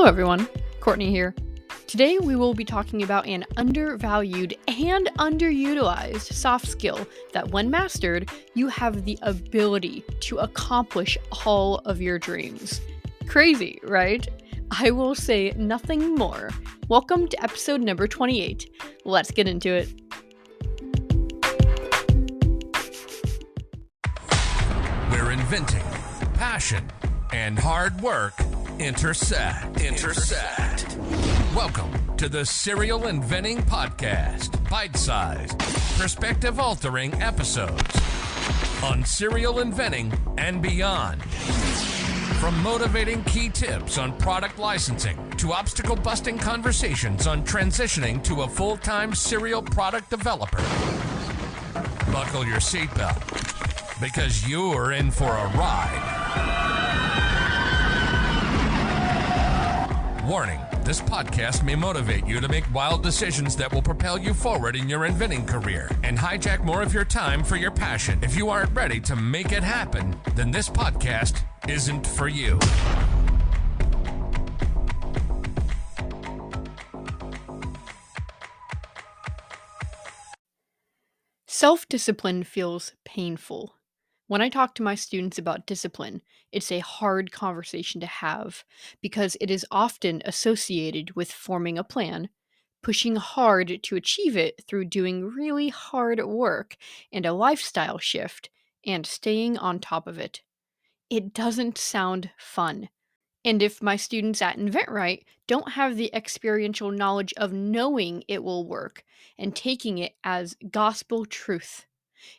Hello everyone, Courtney here. Today we will be talking about an undervalued and underutilized soft skill that when mastered, you have the ability to accomplish all of your dreams. Crazy, right? I will say nothing more. Welcome to episode number 28. Let's get into it. Where inventing, passion, and hard work intersect. Welcome to the Serial Inventing Podcast. Bite-sized, perspective-altering episodes on serial inventing and beyond. From motivating key tips on product licensing to obstacle-busting conversations on transitioning to a full-time serial product developer. Buckle your seatbelt, because you're in for a ride. Warning, this podcast may motivate you to make wild decisions that will propel you forward in your inventing career and hijack more of your time for your passion. If you aren't ready to make it happen, then this podcast isn't for you. Self-discipline feels painful. When I talk to my students about discipline, it's a hard conversation to have because it is often associated with forming a plan, pushing hard to achieve it through doing really hard work and a lifestyle shift, and staying on top of it. It doesn't sound fun. And if my students at InventRight don't have the experiential knowledge of knowing it will work and taking it as gospel truth,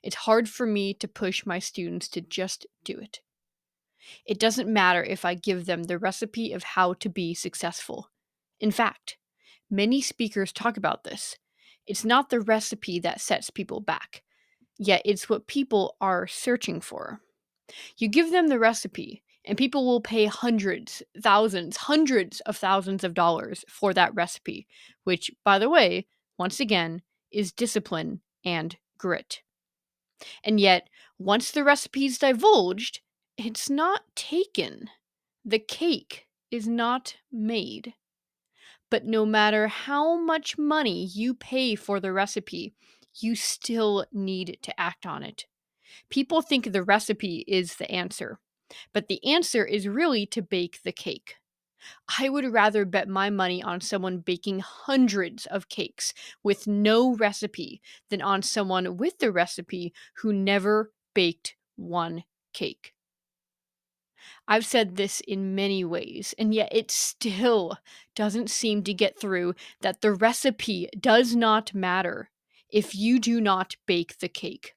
it's hard for me to push my students to just do it. It doesn't matter if I give them the recipe of how to be successful. In fact, many speakers talk about this. It's not the recipe that sets people back, yet it's what people are searching for. You give them the recipe, and people will pay hundreds of thousands of dollars for that recipe, which, by the way, once again, is discipline and grit. And yet, once the recipe is divulged, it's not taken. The cake is not made. But no matter how much money you pay for the recipe, you still need to act on it. People think the recipe is the answer, but the answer is really to bake the cake. I would rather bet my money on someone baking hundreds of cakes with no recipe than on someone with the recipe who never baked one cake. I've said this in many ways, and yet it still doesn't seem to get through that the recipe does not matter if you do not bake the cake.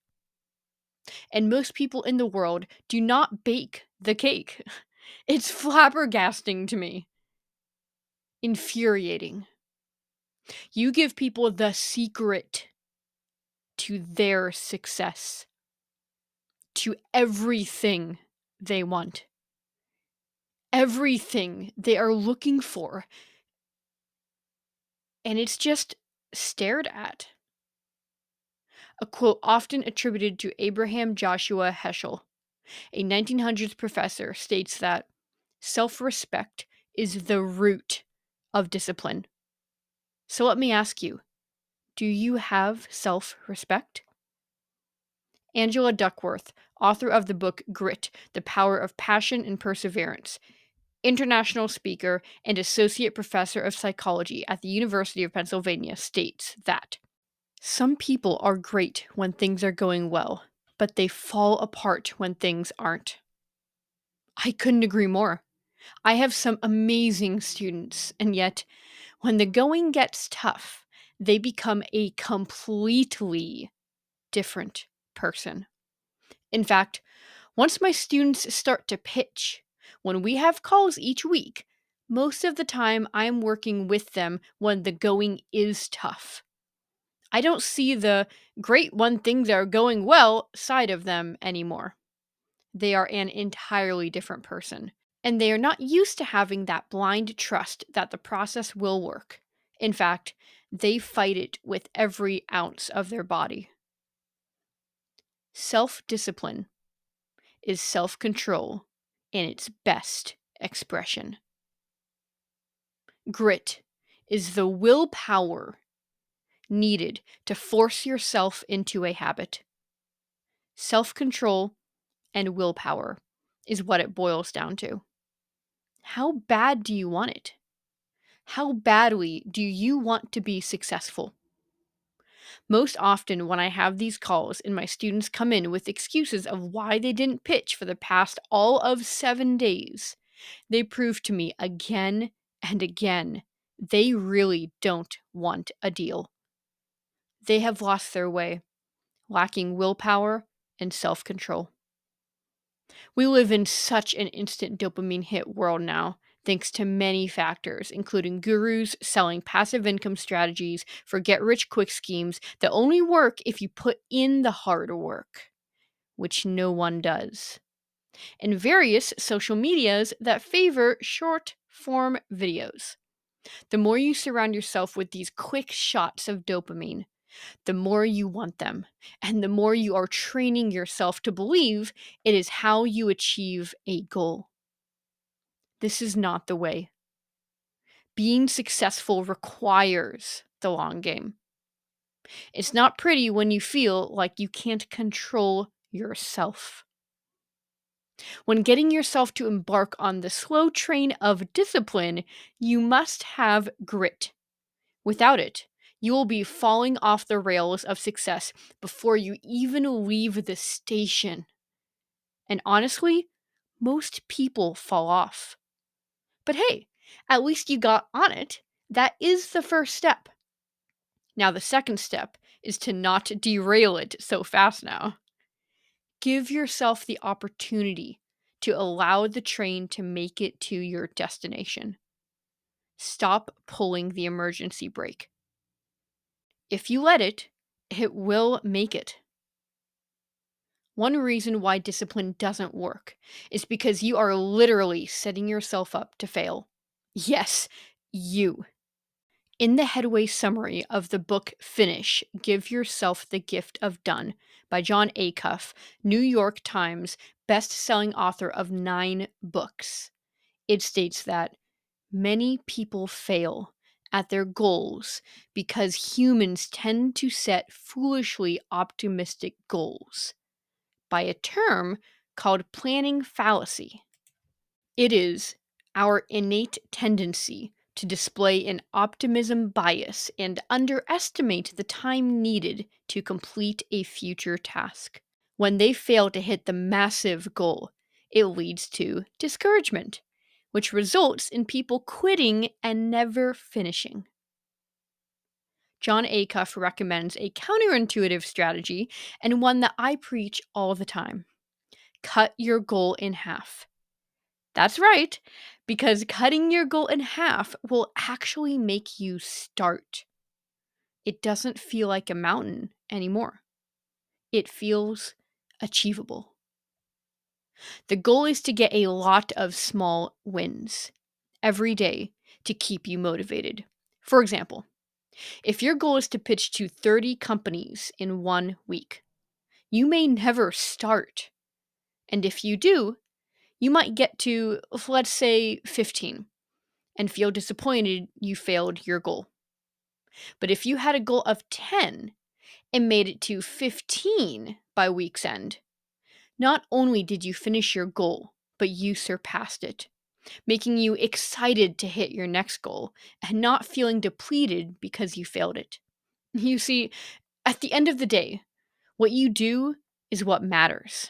And most people in the world do not bake the cake. It's flabbergasting to me. Infuriating. You give people the secret to their success, to everything they want, everything they are looking for, and it's just stared at. A quote often attributed to Abraham Joshua Heschel, a 1900s professor, states that self-respect is the root of discipline. So let me ask you, do you have self-respect? Angela Duckworth, author of the book Grit, The Power of Passion and Perseverance, international speaker and associate professor of psychology at the University of Pennsylvania, states that some people are great when things are going well, but they fall apart when things aren't. I couldn't agree more. I have some amazing students, and yet, when the going gets tough, they become a completely different person. In fact, once my students start to pitch, when we have calls each week, most of the time I'm working with them when the going is tough. I don't see the great when things are going well side of them anymore. They are an entirely different person, and they are not used to having that blind trust that the process will work. In fact, they fight it with every ounce of their body. Self-discipline is self-control in its best expression. Grit is the willpower needed to force yourself into a habit. Self-control and willpower is what it boils down to. How bad do you want it? How badly do you want to be successful? Most often, when I have these calls and my students come in with excuses of why they didn't pitch for the past all of 7 days, they prove to me again and again they really don't want a deal. They have lost their way, lacking willpower and self control. We live in such an instant dopamine hit world now, thanks to many factors, including gurus selling passive income strategies for get rich quick schemes that only work if you put in the hard work, which no one does, and various social medias that favor short form videos. The more you surround yourself with these quick shots of dopamine, the more you want them, and the more you are training yourself to believe it is how you achieve a goal. This is not the way. Being successful requires the long game. It's not pretty when you feel like you can't control yourself. When getting yourself to embark on the slow train of discipline, you must have grit. Without it, you will be falling off the rails of success before you even leave the station. And honestly, most people fall off. But hey, at least you got on it. That is the first step. Now, the second step is to not derail it so fast now. Give yourself the opportunity to allow the train to make it to your destination. Stop pulling the emergency brake. If you let it, it will make it. One reason why discipline doesn't work is because you are literally setting yourself up to fail. Yes, you. In the headway summary of the book Finish, Give Yourself the Gift of Done by Jon Acuff, New York Times best-selling author of 9 books, it states that many people fail at their goals because humans tend to set foolishly optimistic goals by a term called planning fallacy. It is our innate tendency to display an optimism bias and underestimate the time needed to complete a future task. When they fail to hit the massive goal, it leads to discouragement, which results in people quitting and never finishing. Jon Acuff recommends a counterintuitive strategy and one that I preach all the time. Cut your goal in half. That's right, because cutting your goal in half will actually make you start. It doesn't feel like a mountain anymore. It feels achievable. The goal is to get a lot of small wins every day to keep you motivated. For example, if your goal is to pitch to 30 companies in 1 week, you may never start. And if you do, you might get to, let's say, 15 and feel disappointed you failed your goal. But if you had a goal of 10 and made it to 15 by week's end, not only did you finish your goal, but you surpassed it, making you excited to hit your next goal and not feeling depleted because you failed it. You see, at the end of the day, what you do is what matters.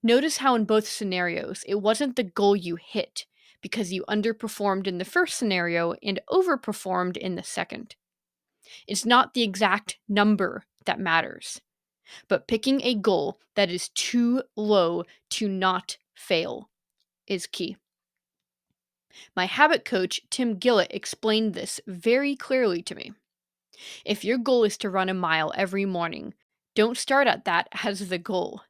Notice how in both scenarios, it wasn't the goal you hit because you underperformed in the first scenario and overperformed in the second. It's not the exact number that matters, but picking a goal that is too low to not fail is key. My habit coach, Tim Gillett, explained this very clearly to me. If your goal is to run a mile every morning, don't start at that as the goal.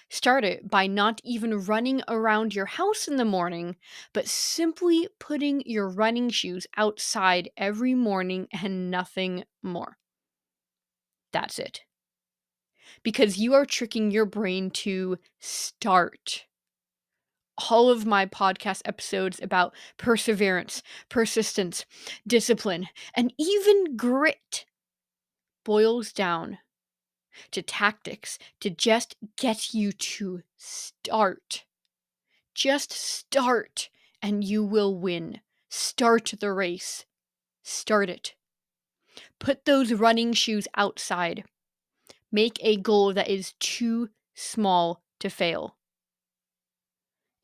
Start it by not even running around your house in the morning, but simply putting your running shoes outside every morning and nothing more. That's it. Because you are tricking your brain to start. all of my podcast episodes about perseverance, persistence, discipline, and even grit boils down to tactics to just get you to start. Just start and you will win. Start the race. Start it. Put those running shoes outside. Make a goal that is too small to fail.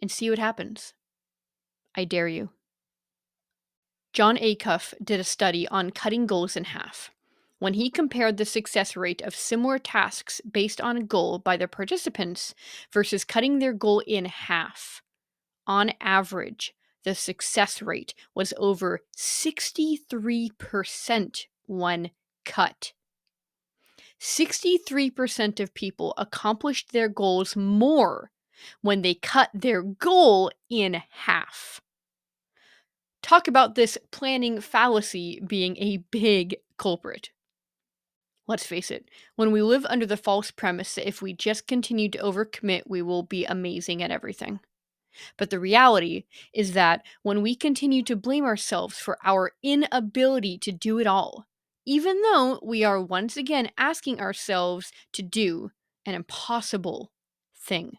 And see what happens. I dare you. John Acuff did a study on cutting goals in half. When he compared the success rate of similar tasks based on a goal by their participants versus cutting their goal in half, on average, the success rate was over 63% when cut. 63% of people accomplished their goals more when they cut their goal in half. Talk about this planning fallacy being a big culprit. Let's face it, when we live under the false premise that if we just continue to overcommit, we will be amazing at everything. But the reality is that when we continue to blame ourselves for our inability to do it all, even though we are once again asking ourselves to do an impossible thing.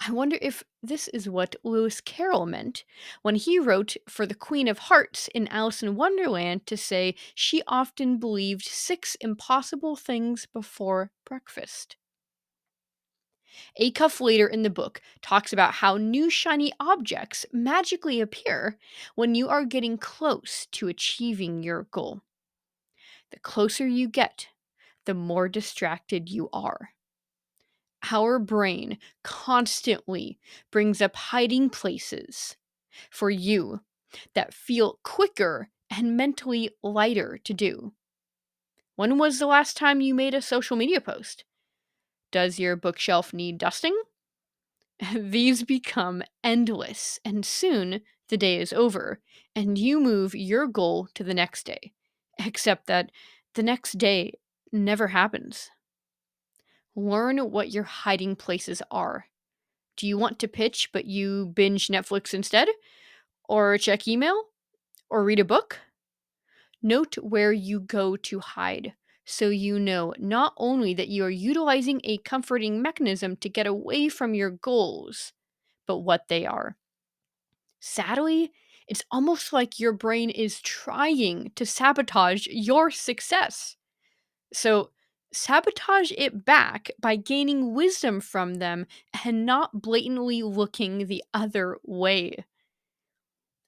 I wonder if this is what Lewis Carroll meant when he wrote for the Queen of Hearts in Alice in Wonderland to say she often believed 6 impossible things before breakfast. Acuff later in the book talks about how new shiny objects magically appear when you are getting close to achieving your goal. The closer you get, the more distracted you are. Our brain constantly brings up hiding places for you that feel quicker and mentally lighter to do. When was the last time you made a social media post? Does your bookshelf need dusting? These become endless, and soon the day is over, and you move your goal to the next day. Except that the next day never happens. Learn what your hiding places are. Do you want to pitch, but you binge Netflix instead? Or check email? Or read a book? Note where you go to hide, so you know not only that you are utilizing a comforting mechanism to get away from your goals, but what they are. Sadly, it's almost like your brain is trying to sabotage your success. So, sabotage it back by gaining wisdom from them and not blatantly looking the other way.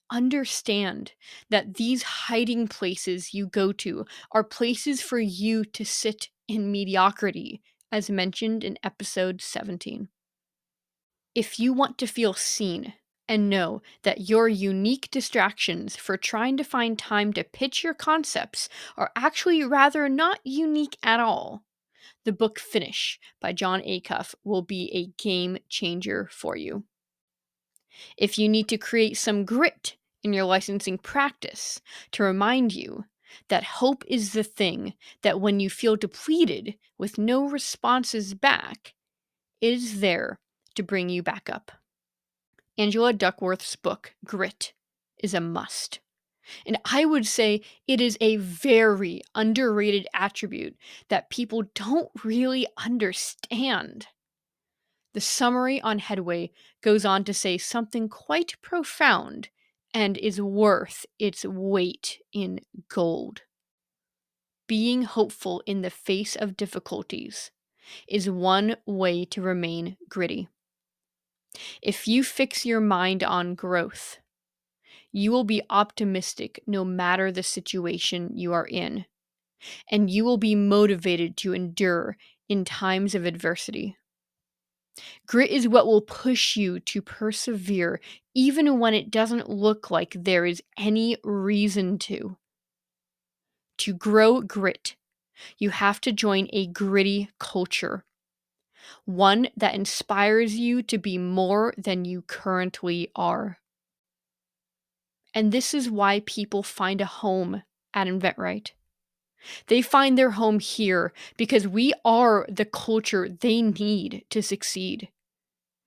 Understand that these hiding places you go to are places for you to sit in mediocrity, as mentioned in episode 17. If you want to feel seen and know that your unique distractions for trying to find time to pitch your concepts are actually rather not unique at all, the book Finish by John Acuff will be a game changer for you. If you need to create some grit in your licensing practice to remind you that hope is the thing that when you feel depleted with no responses back, it is there to bring you back up. Angela Duckworth's book, Grit, is a must. And I would say it is a very underrated attribute that people don't really understand. The summary on Headway goes on to say something quite profound and is worth its weight in gold. Being hopeful in the face of difficulties is one way to remain gritty. If you fix your mind on growth, you will be optimistic no matter the situation you are in, and you will be motivated to endure in times of adversity. Grit is what will push you to persevere even when it doesn't look like there is any reason to. To grow grit, you have to join a gritty culture. One that inspires you to be more than you currently are. And this is why people find a home at InventRight. They find their home here because we are the culture they need to succeed.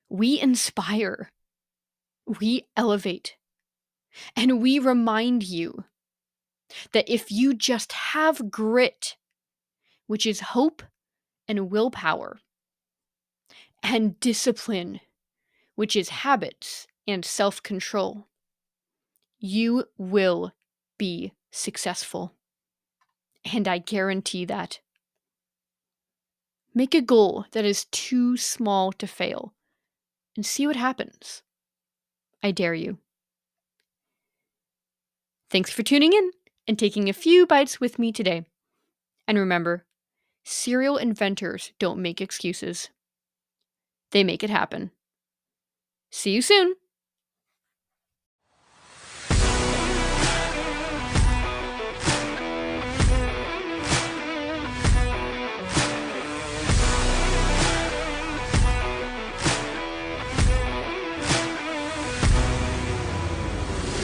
We inspire, we elevate, and we remind you that if you just have grit, which is hope and willpower, and discipline, which is habits and self control, you will be successful. And I guarantee that. Make a goal that is too small to fail and see what happens. I dare you. Thanks for tuning in and taking a few bites with me today. And remember, serial inventors don't make excuses. They make it happen. See you soon.